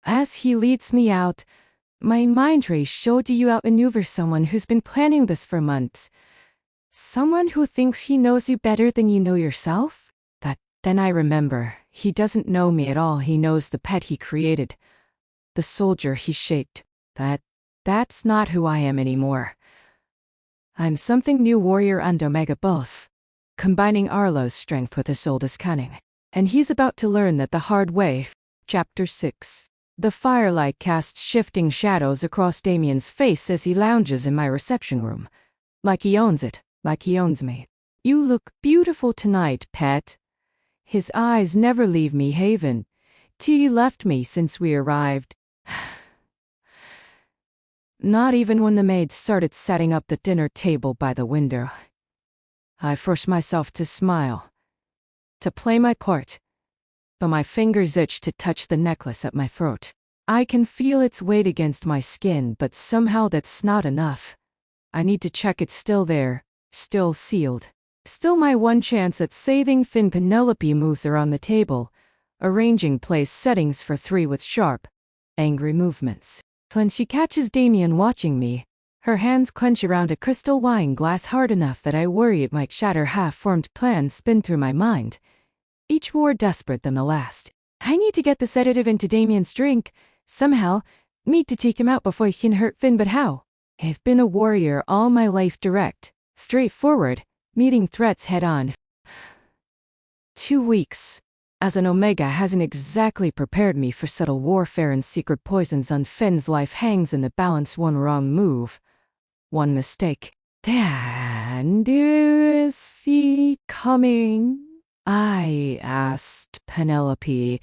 As he leads me out, my mind race showed you outmaneuver someone who's been planning this for months. Someone who thinks he knows you better than you know yourself? Then I remember, he doesn't know me at all. He knows the pet he created. The soldier he shaped. That's not who I am anymore. I'm something new, warrior and omega both, combining Arlo's strength with Isolde's cunning. And he's about to learn that the hard way. Chapter 6. The firelight casts shifting shadows across Damien's face as he lounges in my reception room. Like he owns it, like he owns me. You look beautiful tonight, pet. His eyes never leave me, Haven. Tea left me since we arrived. Not even when the maids started setting up the dinner table by the window. I forced myself to smile, to play my part, but my fingers itch to touch the necklace at my throat. I can feel its weight against my skin, but somehow that's not enough. I need to check it's still there, still sealed. Still my one chance at saving Finn. Penelope moves around the table, arranging place settings for 3 with sharp, angry movements. When she catches Damien watching me, her hands clench around a crystal wine glass hard enough that I worry it might shatter. Half-formed plans spin through my mind, each more desperate than the last. I need to get the sedative into Damien's drink, somehow, need to take him out before he can hurt Finn. But how? I've been a warrior all my life, direct, straightforward, meeting threats head-on. 2 weeks, as an Omega, hasn't exactly prepared me for subtle warfare and secret poisons. On Finn's life hangs in the balance. One wrong move, one mistake. And is he coming? I asked Penelope.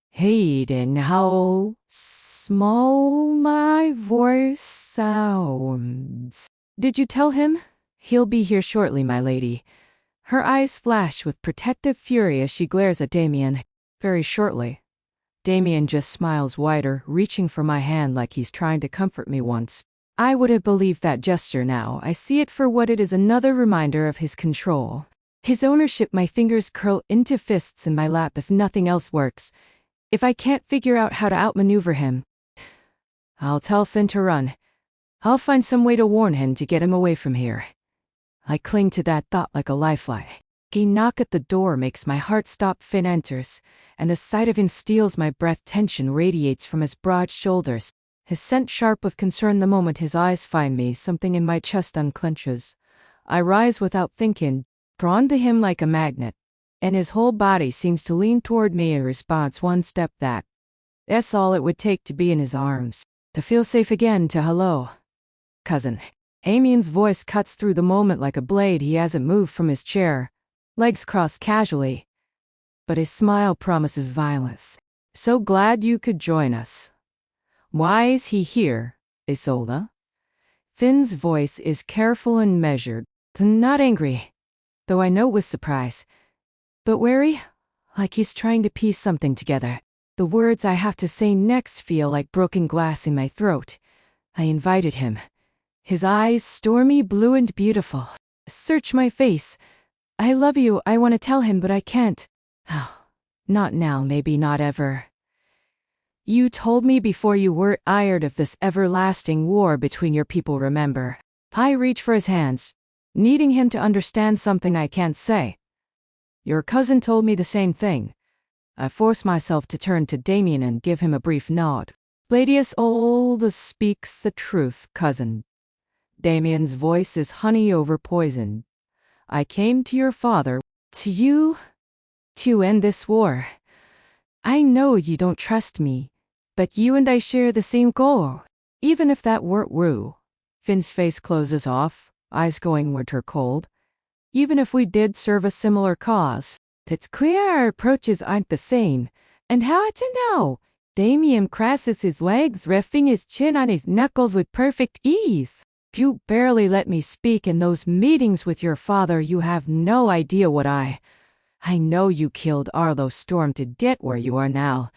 Hayden, how small my voice sounds. Did you tell him? He'll be here shortly, my lady. Her eyes flash with protective fury as she glares at Damien. Very shortly. Damien just smiles wider, reaching for my hand like he's trying to comfort me once. I would have believed that gesture. Now I see it for what it is, another reminder of his control. His ownership. My fingers curl into fists in my lap. If nothing else works, if I can't figure out how to outmaneuver him, I'll tell Finn to run. I'll find some way to warn him to get him away from here. I cling to that thought like a lifeline. A knock at the door makes my heart stop. Finn enters, and the sight of him steals my breath. Tension radiates from his broad shoulders, his scent sharp with concern. The moment his eyes find me, something in my chest unclenches. I rise without thinking, drawn to him like a magnet, and his whole body seems to lean toward me in response. One step, that's all it would take to be in his arms, to feel safe again, to hello, cousin. Damien's voice cuts through the moment like a blade. He hasn't moved from his chair, legs crossed casually, but his smile promises violence. So glad you could join us. Why is he here, Isolde? Finn's voice is careful and measured, not angry, though I know with surprise, but wary, like he's trying to piece something together. The words I have to say next feel like broken glass in my throat. I invited him. His eyes stormy blue and beautiful. Search my face. I love you, I want to tell him, but I can't. Oh, not now, maybe not ever. You told me before you were tired of this everlasting war between your people, remember? I reach for his hands, needing him to understand something I can't say. Your cousin told me the same thing. I force myself to turn to Damien and give him a brief nod. Lady Isolde speaks the truth, cousin. Damien's voice is honey over poison. I came to your father, to you, to end this war. I know you don't trust me, but you and I share the same goal. Even if that weren't true. Finn's face closes off, eyes going winter cold. Even if we did serve a similar cause, it's clear our approaches aren't the same. And how to know? Damien crosses his legs, resting his chin on his knuckles with perfect ease. You barely let me speak in those meetings with your father. You have no idea what I know you killed Arlo Storm to get where you are now,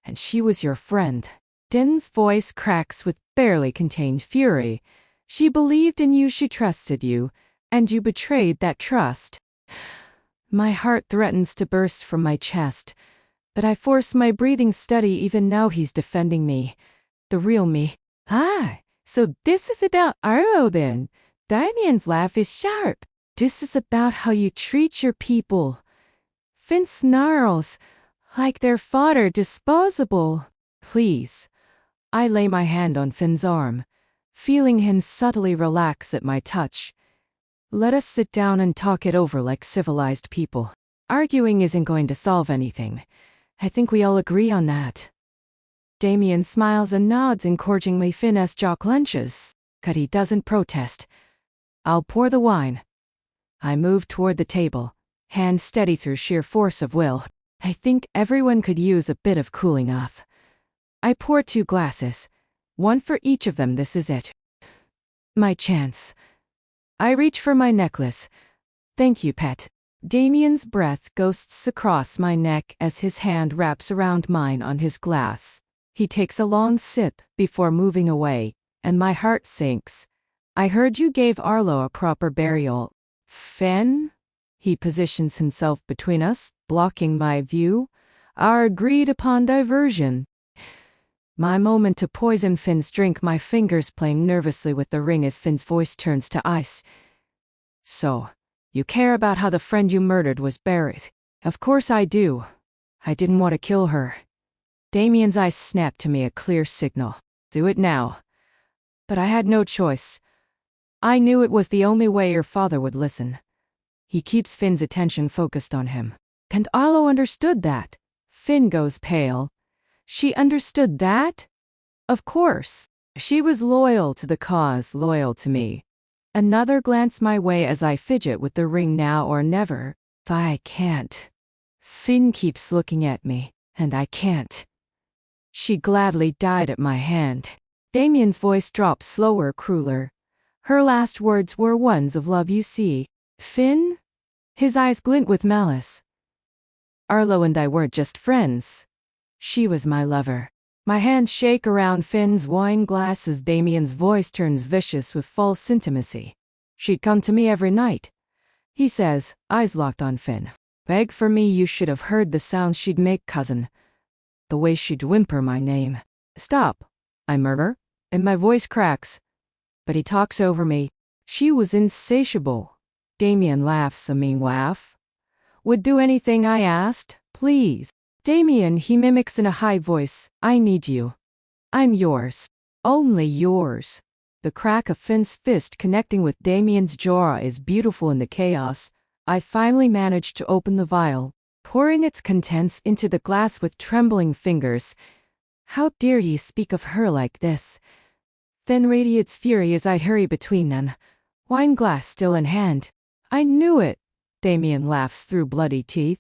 and she was your friend. Din's voice cracks with barely contained fury. She believed in you, she trusted you, and you betrayed that trust. My heart threatens to burst from my chest. But I force my breathing steady. Even now he's defending me. The real me. Ah, so this is about Arlo then. Damien's laugh is sharp. This is about how you treat your people. Finn snarls, like their fodder, disposable. Please. I lay my hand on Finn's arm, feeling him subtly relax at my touch. Let us sit down and talk it over like civilized people. Arguing isn't going to solve anything. I think we all agree on that. Damien smiles and nods encouragingly. Finn's jaw clenches, but he doesn't protest. I'll pour the wine. I move toward the table, hands steady through sheer force of will. I think everyone could use a bit of cooling off. I pour 2 glasses, one for each of them. This is it. My chance. I reach for my necklace. Thank you, pet. Damien's breath ghosts across my neck as his hand wraps around mine on his glass. He takes a long sip before moving away, and my heart sinks. I heard you gave Arlo a proper burial. Finn? He positions himself between us, blocking my view. Our agreed-upon diversion. My moment to poison Finn's drink, my fingers playing nervously with the ring as Finn's voice turns to ice. So, you care about how the friend you murdered was buried? Of course I do. I didn't want to kill her. Damien's eyes snapped to me, a clear signal. Do it now. But I had no choice. I knew it was the only way your father would listen. He keeps Finn's attention focused on him. And Arlo understood that. Finn goes pale. She understood that? Of course. She was loyal to the cause, loyal to me. Another glance my way as I fidget with the ring. Now or never. I can't. Finn keeps looking at me, and I can't. She gladly died at my hand. Damien's voice drops slower, crueler. Her last words were ones of love, you see. Finn? His eyes glint with malice. Arlo and I weren't just friends. She was my lover. My hands shake around Finn's wine glass as Damien's voice turns vicious with false intimacy. She'd come to me every night. He says, eyes locked on Finn. Beg for me. You should have heard the sounds she'd make, cousin. The way she'd whimper my name. Stop, I murmur, and my voice cracks. But he talks over me. She was insatiable. Damien laughs a mean laugh. Would do anything I asked, please. Damien, he mimics in a high voice. I need you. I'm yours. Only yours. The crack of Finn's fist connecting with Damien's jaw is beautiful in the chaos. I finally managed to open the vial, pouring its contents into the glass with trembling fingers. How dare ye speak of her like this? Finn radiates fury as I hurry between them, wine glass still in hand. I knew it. Damien laughs through bloody teeth.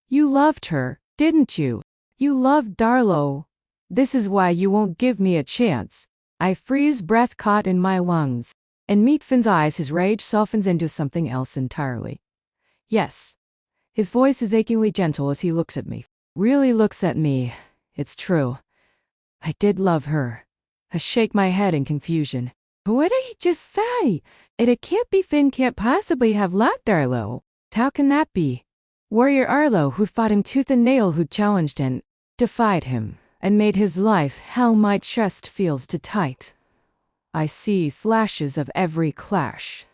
You loved her, didn't you? You loved Darlo. This is why you won't give me a chance. I freeze, breath caught in my lungs, and meet Finn's eyes. His rage softens into something else entirely. Yes. His voice is achingly gentle as he looks at me. Really looks at me. It's true. I did love her. I shake my head in confusion. What did he just say? It can't be. Finn can't possibly have loved Arlo. How can that be? Warrior Arlo, who'd fought him tooth and nail, who'd challenged and defied him, and made his life hell. My chest feels too tight. I see flashes of every clash,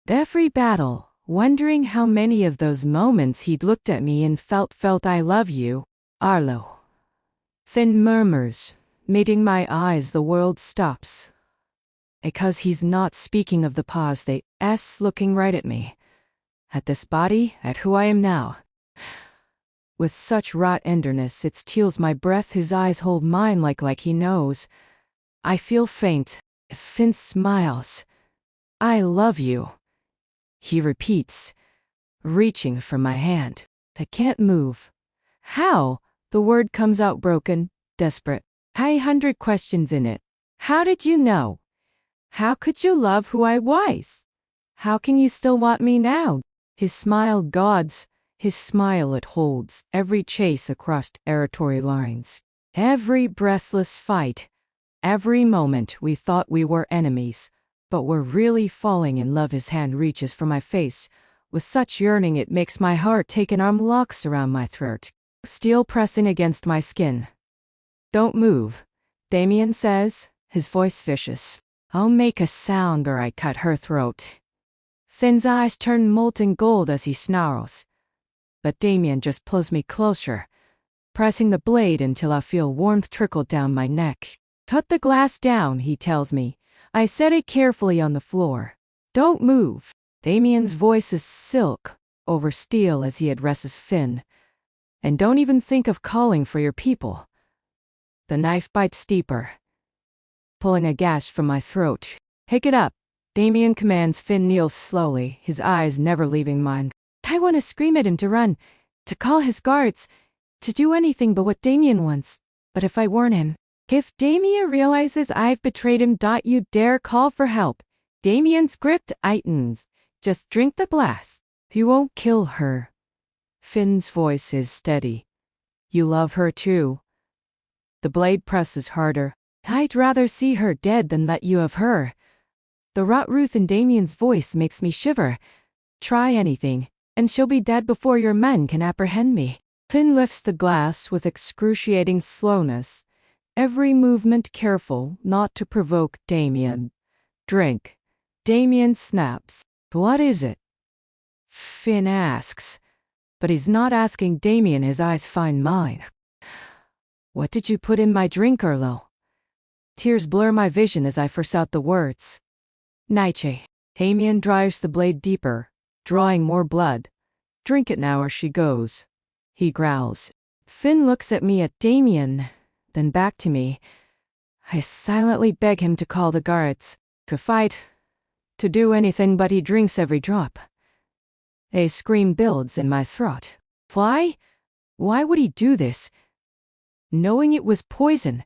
every battle, wondering how many of those moments he'd looked at me and felt I love you, Arlo. Finn murmurs, meeting my eyes. The world stops. Because he's not speaking of the pause. They looking right at me. At this body, at who I am now. With such raw tenderness it steals my breath. His eyes hold mine like he knows. I feel faint. Finn smiles. I love you. He repeats, reaching for my hand. I can't move. How? The word comes out broken, desperate. 100 questions in it. How did you know? How could you love who I was? How can you still want me now? His smile gauds. His smile, it holds every chase across territory lines. Every breathless fight. Every moment we thought we were enemies, but we're really falling in love. His hand reaches for my face. With such yearning it makes my heart take an arm, locks around my throat. steel pressing against my skin. Don't move, Damien says, his voice vicious. I'll make a sound or I cut her throat. Finn's eyes turn molten gold as he snarls. But Damien just pulls me closer, pressing the blade until I feel warmth trickle down my neck. Cut the glass down, he tells me. I set it carefully on the floor. Don't move. Damien's voice is silk over steel as he addresses Finn. And don't even think of calling for your people. The knife bites deeper, pulling a gash from my throat. Pick it up, Damien commands. Finn kneels slowly, his eyes never leaving mine. I want to scream at him to run, to call his guards, to do anything but what Damien wants. But if I warn him, if Damien realizes I've betrayed him, you dare call for help. Damien's grip tightens. Just drink the glass. You won't kill her. Finn's voice is steady. You love her too. The blade presses harder. I'd rather see her dead than let you have her. The rot Ruth in Damien's voice makes me shiver. Try anything, and she'll be dead before your men can apprehend me. Finn lifts the glass with excruciating slowness, every movement careful not to provoke Damien. Drink. Damien snaps. What is it? Finn asks. But he's not asking Damien, his eyes find mine. What did you put in my drink, Erlo? Tears blur my vision as I force out the words. Naiche. Damien drives the blade deeper, drawing more blood. Drink it now or she goes. He growls. Finn looks at me, at Damien, then back to me. I silently beg him to call the guards, to fight, to do anything, but he drinks every drop. A scream builds in my throat. Why? Why would he do this? Knowing it was poison.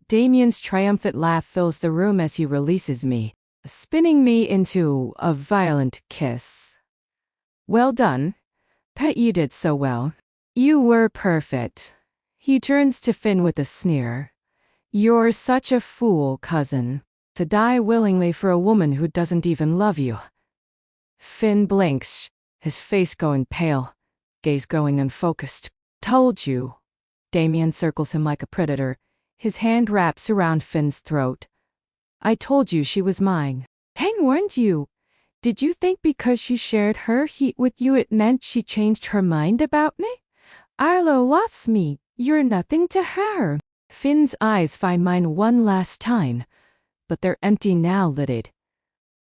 Damien's triumphant laugh fills the room as he releases me, spinning me into a violent kiss. Well done. Pet, you did so well. You were perfect. He turns to Finn with a sneer. You're such a fool, cousin, to die willingly for a woman who doesn't even love you. Finn blinks, his face going pale, gaze going unfocused. Told you. Damien circles him like a predator, his hand wraps around Finn's throat. I told you she was mine. Hen warned you. Did you think because she shared her heat with you it meant she changed her mind about me? Arlo loves me. You're nothing to her. Finn's eyes find mine one last time, but they're empty now, lidded.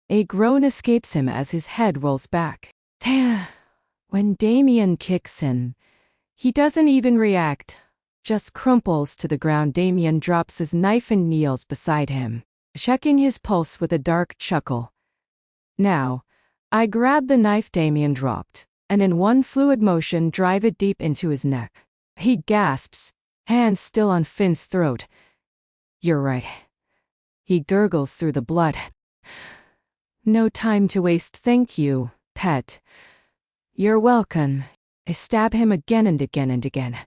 A groan escapes him as his head rolls back. When Damien kicks him, he doesn't even react, just crumples to the ground. Damien drops his knife and kneels beside him, checking his pulse with a dark chuckle. Now, I grab the knife Damien dropped, and in one fluid motion drive it deep into his neck. He gasps, hands still on Finn's throat. You're right. He gurgles through the blood. No time to waste, thank you, pet. You're welcome. I stab him again and again and again.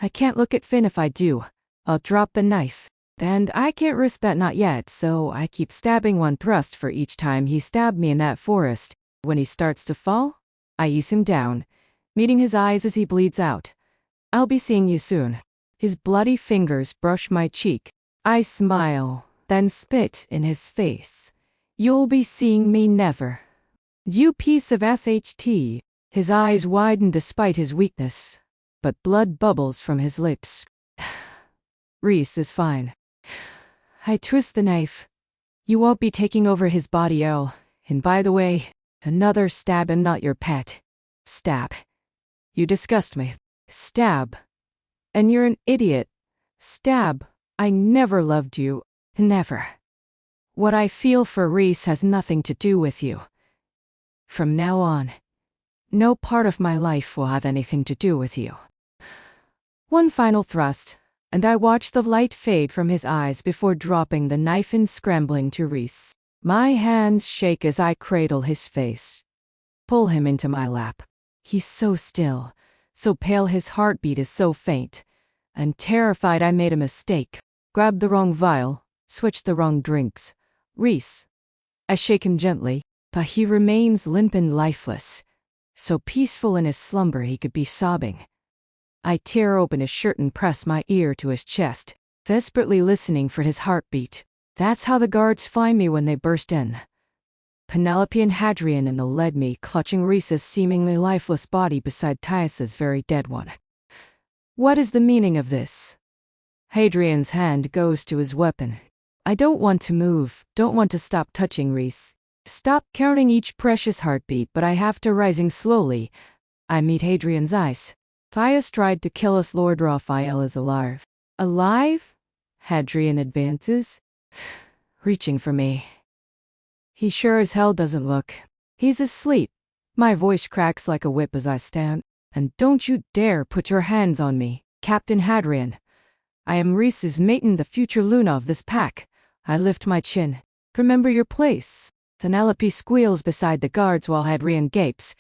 I can't look at Finn. If I do, I'll drop the knife. And I can't risk that, not yet, so I keep stabbing one thrust for each time he stabbed me in that forest. When he starts to fall, I ease him down, meeting his eyes as he bleeds out. I'll be seeing you soon. His bloody fingers brush my cheek. I smile, then spit in his face. You'll be seeing me never. You piece of FHT. His eyes widen despite his weakness, but blood bubbles from his lips. Reese is fine. I twist the knife. You won't be taking over his body, oh. And by the way, another stab and not your pet. Stab. You disgust me. Stab. And you're an idiot. Stab. I never loved you. Never. What I feel for Reese has nothing to do with you. From now on, no part of my life will have anything to do with you. One final thrust, and I watch the light fade from his eyes before dropping the knife and scrambling to Reese. My hands shake as I cradle his face. Pull him into my lap. He's so still, so pale, his heartbeat is so faint. I'm terrified I made a mistake. Grabbed the wrong vial, switched the wrong drinks. Reese. I shake him gently, but he remains limp and lifeless. So peaceful in his slumber he could be sobbing. I tear open his shirt and press my ear to his chest, desperately listening for his heartbeat. That's how the guards find me when they burst in. Penelope and Hadrian led me, clutching Rhys's seemingly lifeless body beside Caius's very dead one. What is the meaning of this? Hadrian's hand goes to his weapon. I don't want to move, don't want to stop touching Rhys. Stop counting each precious heartbeat, but I have to. Rising slowly, I meet Hadrian's eyes. Caius tried to kill us. Lord Raphael is alive. Alive? Hadrian advances, reaching for me. He sure as hell doesn't look. He's asleep. My voice cracks like a whip as I stand. And don't you dare put your hands on me, Captain Hadrian. I am Rhys's mate and the future Luna of this pack. I lift my chin. Remember your place. Penelope squeals beside the guards while Hadrian gapes,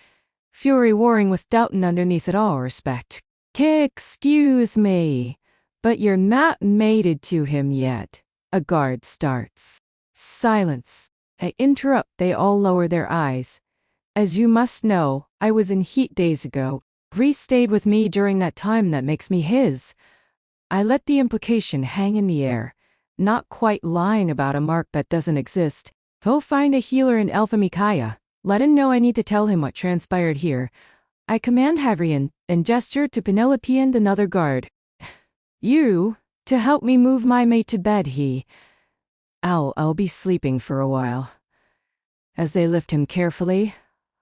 fury warring with doubt and underneath it all respect. Excuse me, but you're not mated to him yet. A guard starts. Silence. I interrupt. They all lower their eyes. As you must know, I was in heat days ago. Rhys stayed with me during that time. That makes me his. I let the implication hang in the air, not quite lying about a mark that doesn't exist. Go find a healer in Elthamicaia. Let him know I need to tell him what transpired here. I command Hadrian, and gesture to Penelope and another guard. You, to help me move my mate to bed. I'll be sleeping for a while. As they lift him carefully,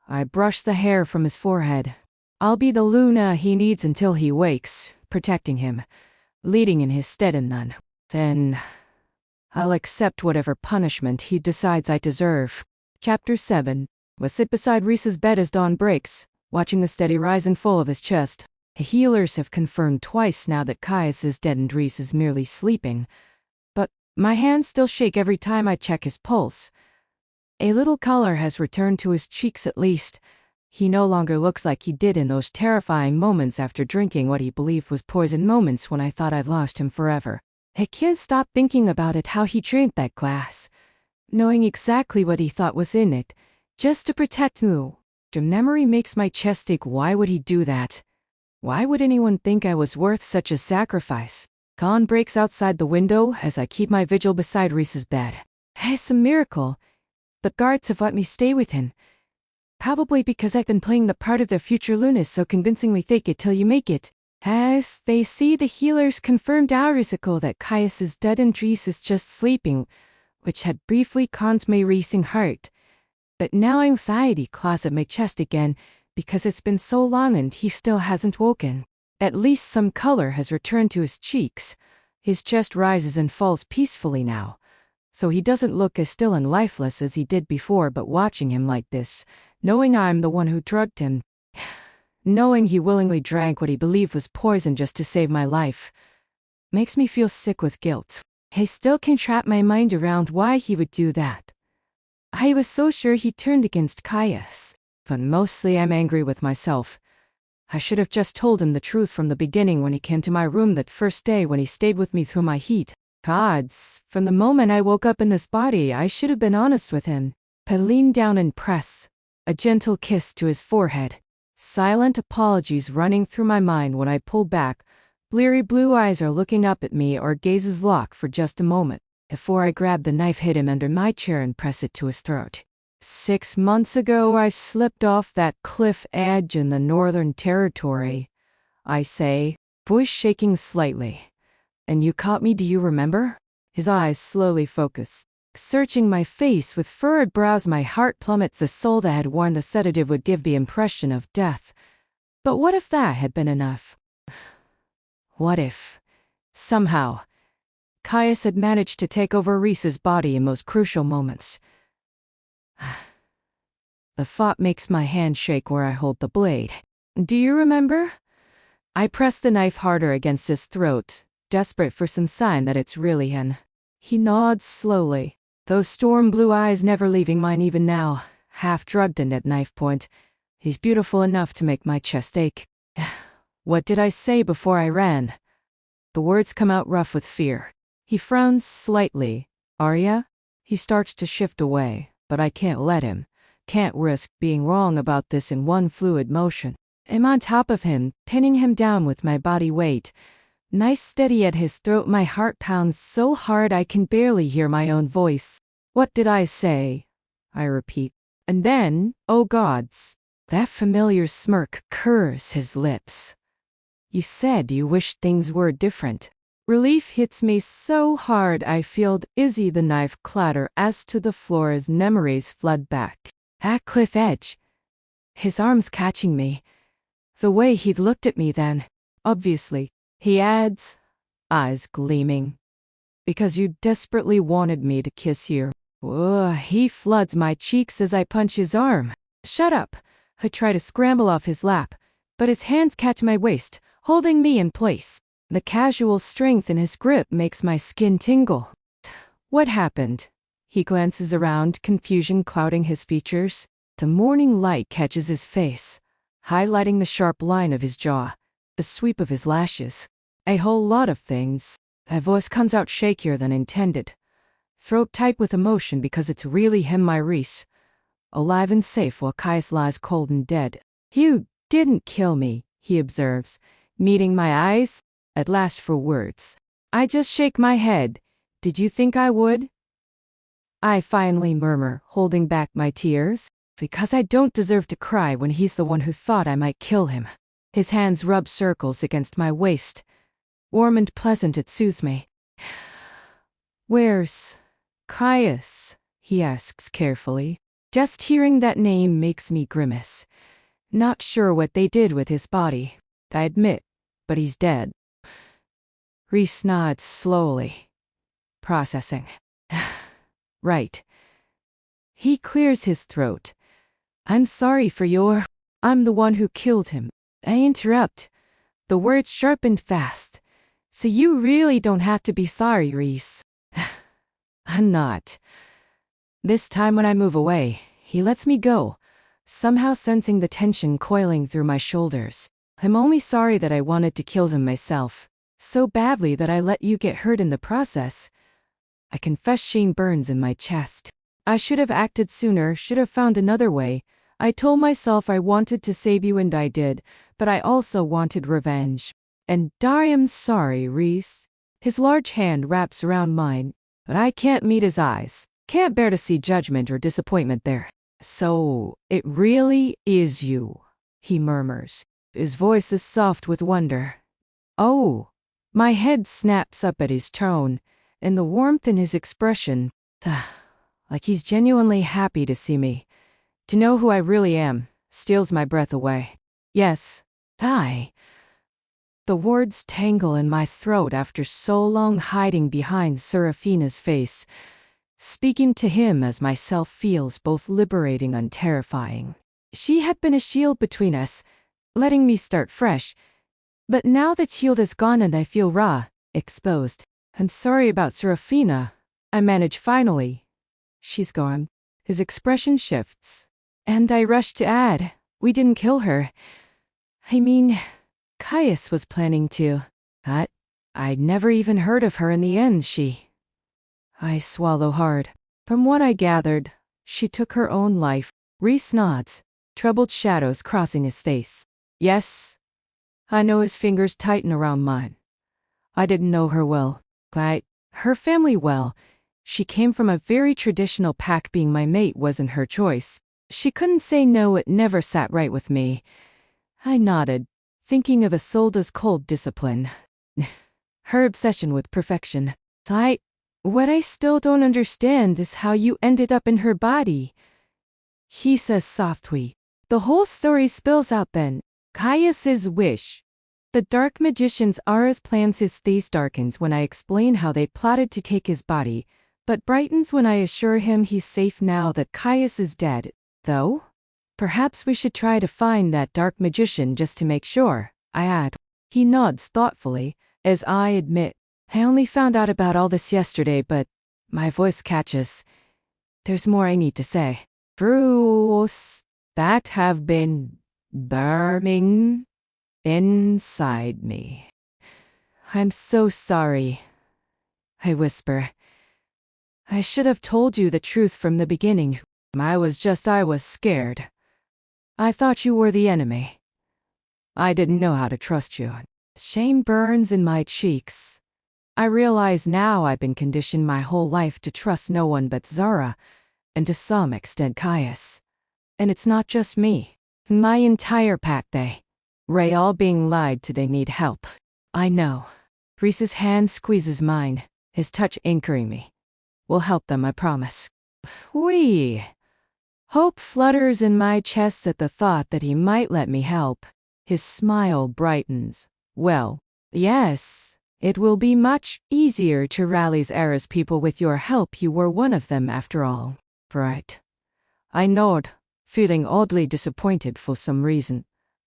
I brush the hair from his forehead. I'll be the Luna he needs until he wakes, protecting him, leading in his stead and none. Then I'll accept whatever punishment he decides I deserve. Chapter 7. I sit beside Rhys's bed as dawn breaks, watching the steady rise and fall of his chest. The healers have confirmed twice now that Caius is dead and Rhys is merely sleeping. But my hands still shake every time I check his pulse. A little color has returned to his cheeks at least. He no longer looks like he did in those terrifying moments after drinking what he believed was poison, moments when I thought I'd lost him forever. I can't stop thinking about it, how he drank that glass, knowing exactly what he thought was in it, just to protect me. The memory makes my chest ache. Why would he do that? Why would anyone think I was worth such a sacrifice? Dawn breaks outside the window as I keep my vigil beside Rhys's bed. It's a miracle. The guards have let me stay with him. Probably because I've been playing the part of their future Lunas so convincingly. Fake it till you make it. As they see, the healers confirmed our risicle that Caius is dead and Rhys is just sleeping, which had briefly calmed my racing heart. But now anxiety claws at my chest again, because it's been so long and he still hasn't woken. At least some color has returned to his cheeks. His chest rises and falls peacefully now, so he doesn't look as still and lifeless as he did before. But watching him like this, knowing I'm the one who drugged him, knowing he willingly drank what he believed was poison just to save my life, makes me feel sick with guilt. I still can't wrap my mind around why he would do that. I was so sure he turned against Caius, but mostly I'm angry with myself. I should have just told him the truth from the beginning when he came to my room that first day when he stayed with me through my heat. Gods, from the moment I woke up in this body, I should have been honest with him. I lean down and press a gentle kiss to his forehead. Silent apologies running through my mind when I pull back. Bleary blue eyes are looking up at me, or gazes lock for just a moment, before I grab the knife, hit him under my chair and press it to his throat. 6 months ago I slipped off that cliff edge in the Northern Territory, I say, voice shaking slightly. And you caught me, do you remember? His eyes slowly focus, searching my face with furrowed brows. My heart plummets. The soul that had worn the sedative would give the impression of death. But what if that had been enough? What if, somehow, Caius had managed to take over Rhys's body in most crucial moments? The thought makes my hand shake where I hold the blade. Do you remember? I press the knife harder against his throat, desperate for some sign that it's really him. He nods slowly, those storm blue eyes never leaving mine even now, half drugged in at knife point. He's beautiful enough to make my chest ache. What did I say before I ran? The words come out rough with fear. He frowns slightly. Arya? He starts to shift away, but I can't let him. Can't risk being wrong about this in one fluid motion. I'm on top of him, pinning him down with my body weight. Knife steady at his throat, my heart pounds so hard I can barely hear my own voice. What did I say? I repeat. And then, oh gods, that familiar smirk curves his lips. You said you wished things were different. Relief hits me so hard I feel Izzy the knife clatter as to the floor as memories flood back. At cliff edge. His arms catching me. The way he'd looked at me then. Obviously, he adds, eyes gleaming. Because you desperately wanted me to kiss you. Ugh, he floods my cheeks as I punch his arm. Shut up. I try to scramble off his lap, but his hands catch my waist, holding me in place. The casual strength in his grip makes my skin tingle. What happened? He glances around, confusion clouding his features. The morning light catches his face, highlighting the sharp line of his jaw, the sweep of his lashes. A whole lot of things. My voice comes out shakier than intended. Throat tight with emotion because it's really him, my Reese. Alive and safe while Caius lies cold and dead. You didn't kill me, he observes, meeting my eyes, at last for words. I just shake my head. Did you think I would? I finally murmur, holding back my tears. Because I don't deserve to cry when he's the one who thought I might kill him. His hands rub circles against my waist. Warm and pleasant, it soothes me. Where's Caius? He asks carefully. Just hearing that name makes me grimace. Not sure what they did with his body, I admit, but he's dead. Reese nods slowly, processing. Right. He clears his throat. I'm sorry for I'm the one who killed him. I interrupt. The words sharpened fast. So you really don't have to be sorry, Reese. I'm not. This time when I move away, he lets me go, somehow sensing the tension coiling through my shoulders. I'm only sorry that I wanted to kill him myself, so badly that I let you get hurt in the process. I confess shame burns in my chest. I should have acted sooner, should have found another way. I told myself I wanted to save you and I did, but I also wanted revenge. And I am sorry, Reese. His large hand wraps around mine, but I can't meet his eyes. Can't bear to see judgment or disappointment there. So, it really is you, he murmurs. His voice is soft with wonder. Oh, my head snaps up at his tone, and the warmth in his expression, like he's genuinely happy to see me. To know who I really am, steals my breath away. Yes, I. The words tangle in my throat after so long hiding behind Seraphina's face. Speaking to him as myself feels both liberating and terrifying. She had been a shield between us, letting me start fresh. But now that shield is gone and I feel raw, exposed. I'm sorry about Seraphina. I manage finally. She's gone. His expression shifts. And I rush to add, we didn't kill her. I mean, Caius was planning to. I'd never even heard of her in the end, I swallow hard. From what I gathered, she took her own life. Reese nods, troubled shadows crossing his face. Yes. I know his fingers tighten around mine. I didn't know her well, but her family well. She came from a very traditional pack. Being my mate wasn't her choice. She couldn't say no, it never sat right with me. I nodded, thinking of Isolde's cold discipline. Her obsession with perfection. What I still don't understand is how you ended up in her body. He says softly. The whole story spills out then. Caius's wish. The dark magician's Ara's plans, his face darkens when I explain how they plotted to take his body, but brightens when I assure him he's safe now that Caius is dead. Though? Perhaps we should try to find that dark magician just to make sure, I add. He nods thoughtfully, as I admit. I only found out about all this yesterday, but my voice catches. There's more I need to say. Bruce, that have been burning inside me. I'm so sorry, I whisper. I should have told you the truth from the beginning. I was scared. I thought you were the enemy. I didn't know how to trust you. Shame burns in my cheeks. I realize now I've been conditioned my whole life to trust no one but Zara, and to some extent Caius. And it's not just me. My entire pack, Ray, all being lied to. They need help. I know. Reese's hand squeezes mine, his touch anchoring me. We'll help them, I promise. Hope flutters in my chest at the thought that he might let me help. His smile brightens. Well, yes, it will be much easier to rally Zara's people with your help. You were one of them after all. Right. I nod, feeling oddly disappointed for some reason.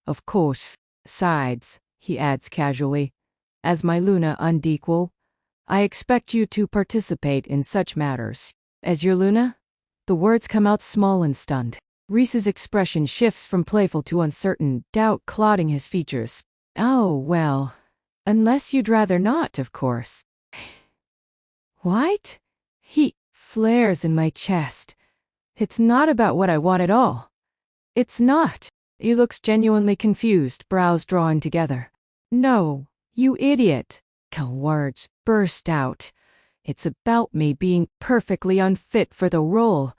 Of course, sides, he adds casually. As my Luna unequal, I expect you to participate in such matters. As your Luna? The words come out small and stunned. Reese's expression shifts from playful to uncertain, doubt clouding his features. Oh, well, unless you'd rather not, of course. What? Heat flares in my chest. It's not about what I want at all. It's not. He looks genuinely confused, brows drawing together. No, you idiot. Words burst out. It's about me being perfectly unfit for the role.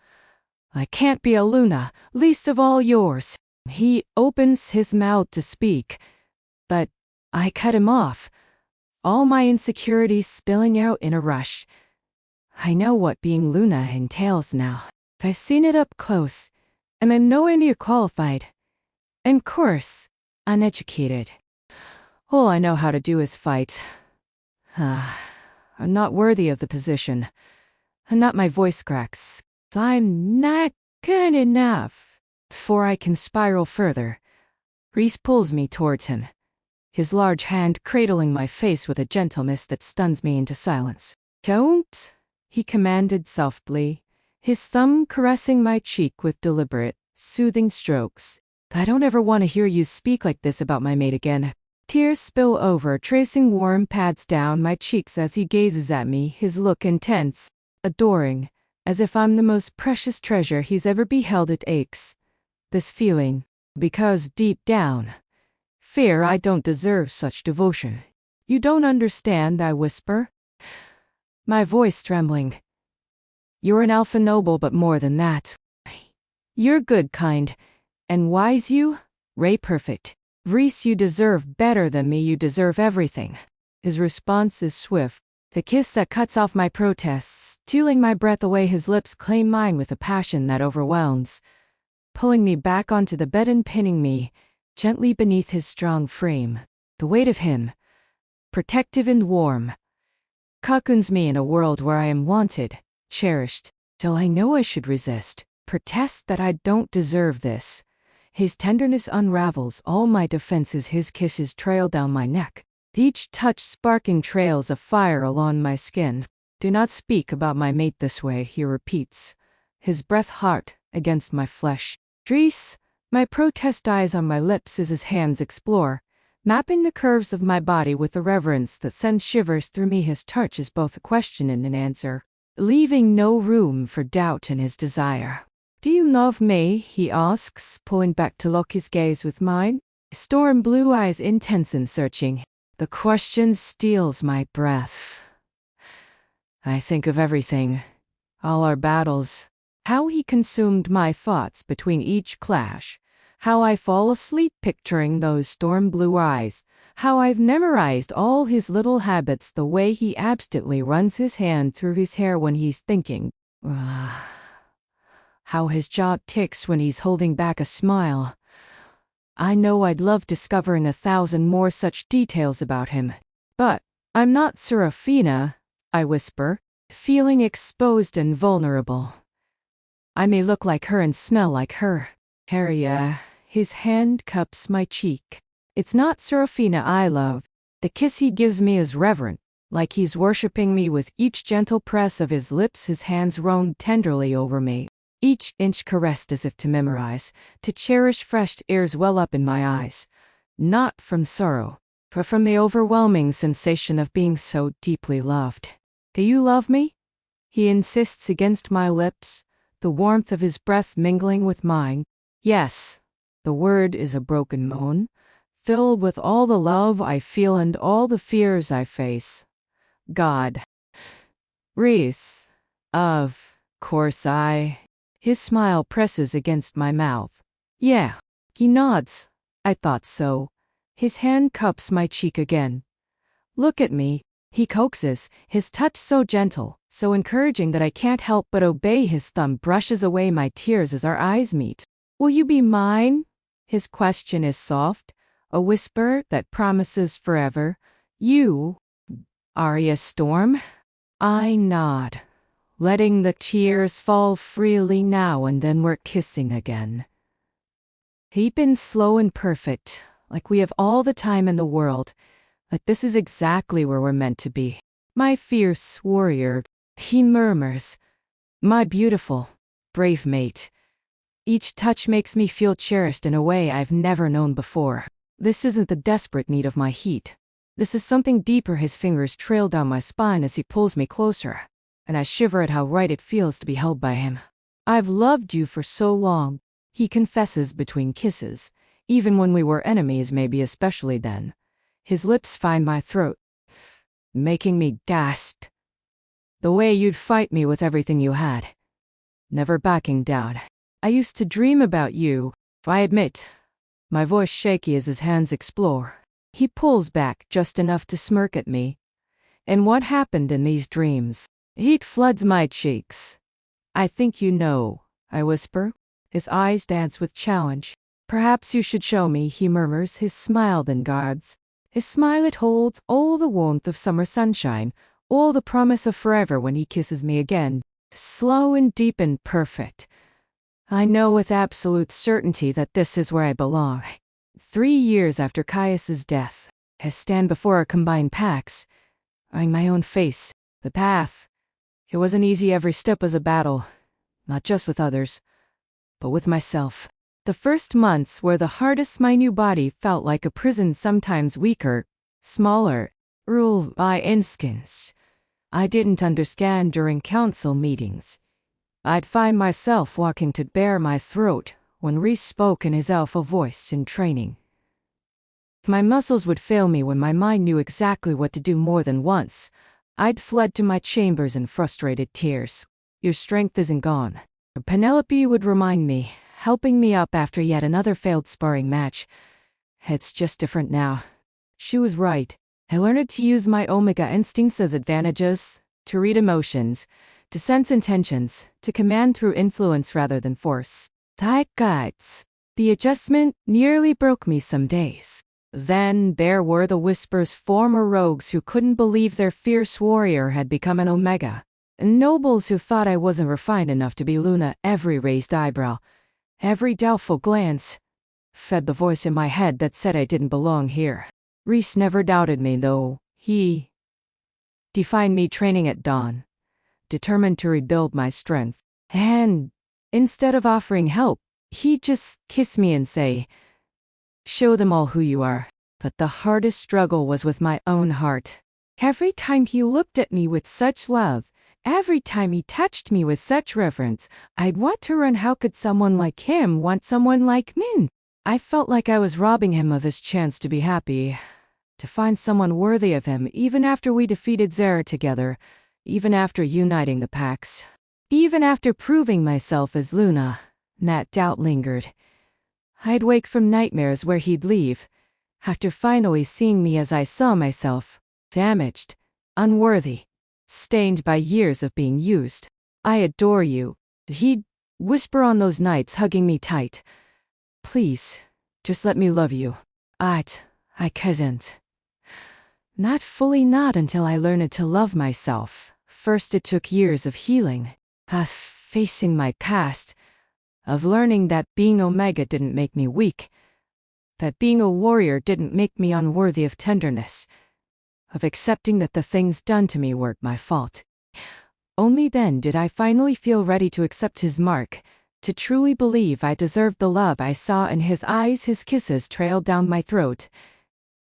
I can't be a Luna, least of all yours. He opens his mouth to speak, but I cut him off, all my insecurities spilling out in a rush. I know what being Luna entails now. I've seen it up close, and I'm nowhere near qualified. And course, uneducated. All I know how to do is fight. I'm not worthy of the position. And not my voice cracks. I'm not good enough. Before I can spiral further, Reese pulls me towards him, his large hand cradling my face with a gentleness that stuns me into silence. Don't, he commanded softly, his thumb caressing my cheek with deliberate, soothing strokes. I don't ever want to hear you speak like this about my mate again. Tears spill over, tracing warm pads down my cheeks as he gazes at me, his look intense, adoring, as if I'm the most precious treasure he's ever beheld. It aches. This feeling, because deep down, fear I don't deserve such devotion. You don't understand, I whisper, my voice trembling. You're an alpha noble, but more than that. You're good, kind, and wise. You, Ray, perfect. Reese, you deserve better than me. You deserve everything. His response is swift. The kiss that cuts off my protests, stealing my breath away. His lips claim mine with a passion that overwhelms, pulling me back onto the bed and pinning me gently beneath his strong frame. The weight of him, protective and warm, cocoons me in a world where I am wanted, cherished, till I know I should resist, protest that I don't deserve this. His tenderness unravels all my defenses. His kisses trail down my neck, each touch sparking trails of fire along my skin. Do not speak about my mate this way, he repeats, his breath hot against my flesh. Reese, my protest dies on my lips as his hands explore, mapping the curves of my body with a reverence that sends shivers through me. His touch is both a question and an answer, leaving no room for doubt in his desire. Do you love me? He asks, pulling back to lock his gaze with mine, storm blue eyes intense and searching. The question steals my breath. I think of everything, all our battles, how he consumed my thoughts between each clash, how I fall asleep picturing those storm blue eyes, how I've memorized all his little habits, the way he absently runs his hand through his hair when he's thinking, how his jaw ticks when he's holding back a smile. I know I'd love discovering 1,000 more such details about him. But I'm not Serafina, I whisper, feeling exposed and vulnerable. I may look like her and smell like her. Harry, his hand cups my cheek. It's not Serafina I love. The kiss he gives me is reverent, like he's worshipping me with each gentle press of his lips. His hands roam tenderly over me, each inch caressed as if to memorize, to cherish. Fresh tears well up in my eyes, not from sorrow, but from the overwhelming sensation of being so deeply loved. Do you love me? He insists against my lips, the warmth of his breath mingling with mine. Yes. The word is a broken moan, filled with all the love I feel and all the fears I face. God. Wreath. Of course His smile presses against my mouth. Yeah. He nods. I thought so. His hand cups my cheek again. Look at me, he coaxes, his touch so gentle, so encouraging that I can't help but obey. His thumb brushes away my tears as our eyes meet. Will you be mine? His question is soft, a whisper that promises forever. You, Arya Storm? I nod, letting the tears fall freely now, and then we're kissing again. He'd been slow and perfect, like we have all the time in the world, like this is exactly where we're meant to be. My fierce warrior, he murmurs. My beautiful, brave mate. Each touch makes me feel cherished in a way I've never known before. This isn't the desperate need of my heat. This is something deeper. His fingers trail down my spine as he pulls me closer, and I shiver at how right it feels to be held by him. I've loved you for so long, he confesses between kisses, even when we were enemies, maybe especially then. His lips find my throat, making me gasp. The way you'd fight me with everything you had, never backing down. I used to dream about you, I admit. My voice shaky as his hands explore. He pulls back just enough to smirk at me. And what happened in these dreams? Heat floods my cheeks. I think you know, I whisper. His eyes dance with challenge. Perhaps you should show me, he murmurs, his smile then guards. His smile, it holds all the warmth of summer sunshine, all the promise of forever when he kisses me again. Slow and deep and perfect. I know with absolute certainty that this is where I belong. 3 years after Caius's death, I stand before our combined packs, eyeing my own face, the path. It wasn't easy. Every step was a battle, not just with others, but with myself. The first months were the hardest. My new body felt like a prison, sometimes weaker, smaller, ruled by instincts I didn't understand. During council meetings, I'd find myself walking to bare my throat when Reese spoke in his alpha voice in training. My muscles would fail me when my mind knew exactly what to do. More than once, I'd fled to my chambers in frustrated tears. Your strength isn't gone, Penelope would remind me, helping me up after yet another failed sparring match. It's just different now. She was right. I learned to use my Omega instincts as advantages, to read emotions, to sense intentions, to command through influence rather than force. Tight guides. The adjustment nearly broke me some days. Then there were the whispers, former rogues who couldn't believe their fierce warrior had become an Omega, and nobles who thought I wasn't refined enough to be Luna. Every raised eyebrow, every doubtful glance, fed the voice in my head that said I didn't belong here. Reese never doubted me, though. He defined me training at dawn, determined to rebuild my strength. And instead of offering help, he'd just kiss me and say, show them all who you are. But the hardest struggle was with my own heart. Every time he looked at me with such love, every time he touched me with such reverence, I'd want to run. How could someone like him want someone like me? I felt like I was robbing him of his chance to be happy, to find someone worthy of him. Even after we defeated Zara together, even after uniting the packs, even after proving myself as Luna, that doubt lingered. I'd wake from nightmares where he'd leave, after finally seeing me as I saw myself, damaged, unworthy, stained by years of being used. I adore you, he'd whisper on those nights, hugging me tight. Please, just let me love you. I couldn't. Not fully, not until I learned to love myself. First it took years of healing, of facing my past, of learning that being Omega didn't make me weak, that being a warrior didn't make me unworthy of tenderness, of accepting that the things done to me weren't my fault. Only then did I finally feel ready to accept his mark, to truly believe I deserved the love I saw in his eyes. His kisses trailed down my throat,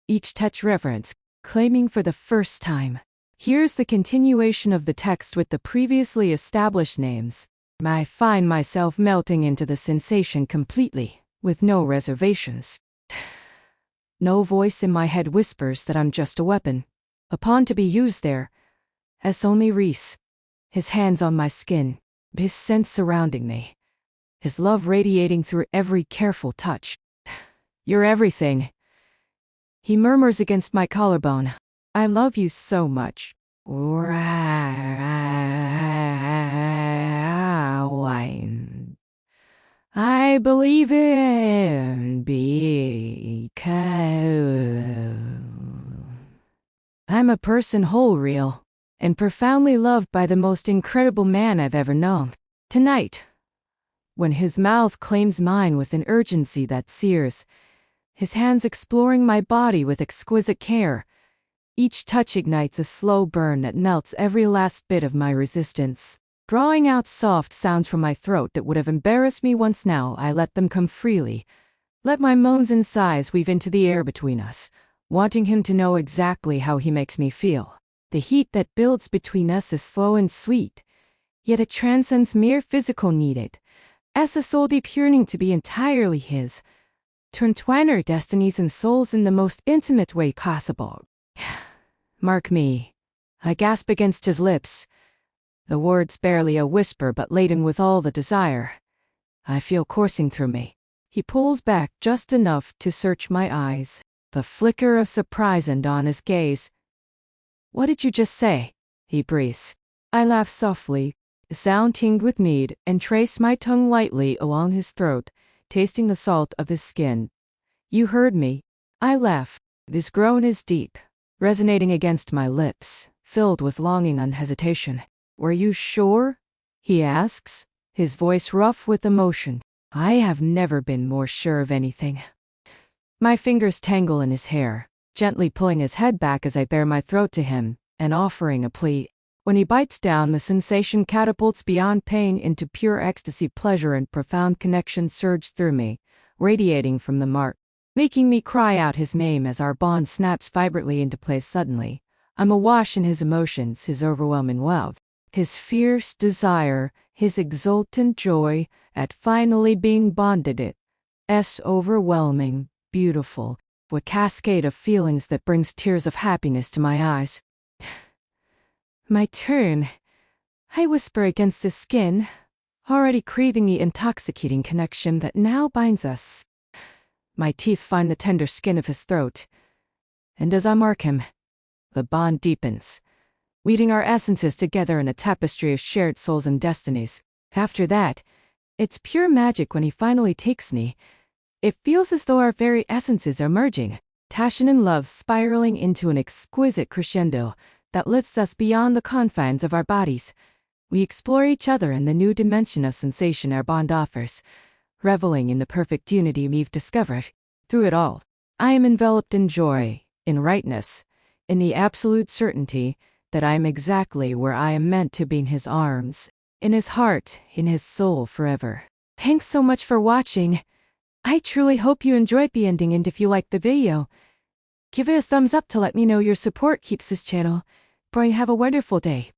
each touch reverence, claiming for the first time. Here's the continuation of the text with the previously established names. I find myself melting into the sensation completely, with no reservations. No voice in my head whispers that I'm just a weapon, a pawn to be used there. As only Reese. His hands on my skin, his scent surrounding me, his love radiating through every careful touch. You're everything. He murmurs against my collarbone. I love you so much. I believe in because I'm a person whole, real, and profoundly loved by the most incredible man I've ever known. Tonight, when his mouth claims mine with an urgency that sears, his hands exploring my body with exquisite care, each touch ignites a slow burn that melts every last bit of my resistance. Drawing out soft sounds from my throat that would have embarrassed me once, now I let them come freely. Let my moans and sighs weave into the air between us, wanting him to know exactly how he makes me feel. The heat that builds between us is slow and sweet, yet it transcends mere physical need. As a soul deep yearning to be entirely his, to entwine our destinies and souls in the most intimate way possible. Mark me. I gasp against his lips, the words barely a whisper but laden with all the desire I feel coursing through me. He pulls back just enough to search my eyes, the flicker of surprise and on his gaze. What did you just say? He breathes. I laugh softly, the sound tinged with need, and trace my tongue lightly along his throat, tasting the salt of his skin. You heard me. I laugh. This groan is deep, resonating against my lips, filled with longing and hesitation. Were you sure? He asks, his voice rough with emotion. I have never been more sure of anything. My fingers tangle in his hair, gently pulling his head back as I bare my throat to him, and offering a plea. When he bites down, the sensation catapults beyond pain into pure ecstasy. Pleasure and profound connection surge through me, radiating from the mark, making me cry out his name as our bond snaps vibrantly into place. Suddenly, I'm awash in his emotions, his overwhelming love, his fierce desire, his exultant joy at finally being bonded. It's overwhelming, beautiful, a cascade of feelings that brings tears of happiness to my eyes. My turn. I whisper against his skin, already craving the intoxicating connection that now binds us. My teeth find the tender skin of his throat, and as I mark him, the bond deepens, weaving our essences together in a tapestry of shared souls and destinies. After that, it's pure magic when he finally takes me. It feels as though our very essences are merging, passion and love spiraling into an exquisite crescendo that lifts us beyond the confines of our bodies. We explore each other in the new dimension of sensation our bond offers, reveling in the perfect unity we've discovered. Through it all, I am enveloped in joy, in rightness, in the absolute certainty that I am exactly where I am meant to be, in his arms, in his heart, in his soul forever. Thanks so much for watching. I truly hope you enjoyed the ending, and if you liked the video, give it a thumbs up to let me know your support keeps this channel. Bye, have a wonderful day.